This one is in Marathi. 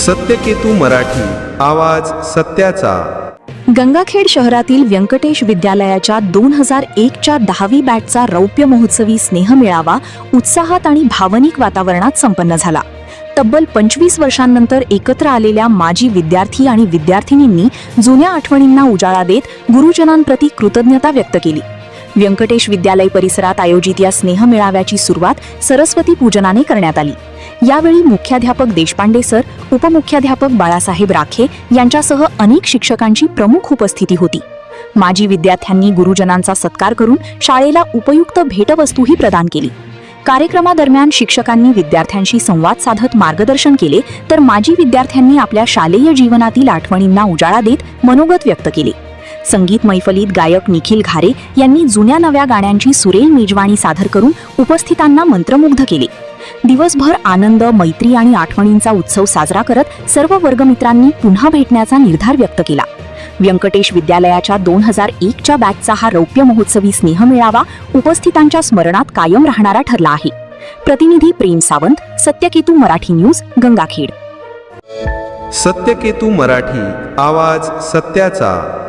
सत्यकेतू मराठी, आवाज सत्याचा. गंगाखेड शहरातील व्यंकटेश विद्यालयाच्या 2001च्या 10वी बॅचचा रौप्य महोत्सवी स्नेहमेळावा उत्साहात आणि भावनिक वातावरणात संपन्न झाला. तब्बल 25 वर्षांनंतर एकत्र आलेल्या माजी विद्यार्थी आणि विद्यार्थिनींनी जुन्या आठवणींना उजाळा देत गुरुजनांप्रती कृतज्ञता व्यक्त केली. व्यंकटेश विद्यालय परिसरात आयोजित या स्नेहमेळाव्याची सुरुवात सरस्वती पूजनाने करण्यात आली. यावेळी मुख्याध्यापक देशपांडे सर, उपमुख्याध्यापक बाळासाहेब राखे यांच्यासह अनेक शिक्षकांची प्रमुख उपस्थिती होती. माजी विद्यार्थ्यांनी गुरुजनांचा सत्कार करून शाळेला उपयुक्त भेटवस्तूही प्रदान केली. कार्यक्रमादरम्यान शिक्षकांनी विद्यार्थ्यांशी संवाद साधत मार्गदर्शन केले, तर माजी विद्यार्थ्यांनी आपल्या शालेय जीवनातील आठवणींना उजाळा देत मनोगत व्यक्त केले. संगीत मैफलीत गायक निखिल घारे यांनी जुन्या नव्या गाण्यांची सुरेल मेजवानी सादर करून उपस्थितांना मंत्रमुग्ध केले. दिवसभर आनंद, मैत्री आणि आठवणींचा उत्सव साजरा करत सर्व वर्गमित्रांनी पुन्हा भेटण्याचा निर्धार व्यक्त केला. व्यंकटेश विद्यालयाच्या 2001च्या बॅचचा हा रौप्य महोत्सवी स्नेहमेळावा उपस्थितांच्या स्मरणात कायम राहणारा ठरला आहे. प्रतिनिधी प्रेम सावंत, सत्यकेतू मराठी न्यूज, गंगाखेड. सत्यकेतू मराठी, आवाज सत्याचा.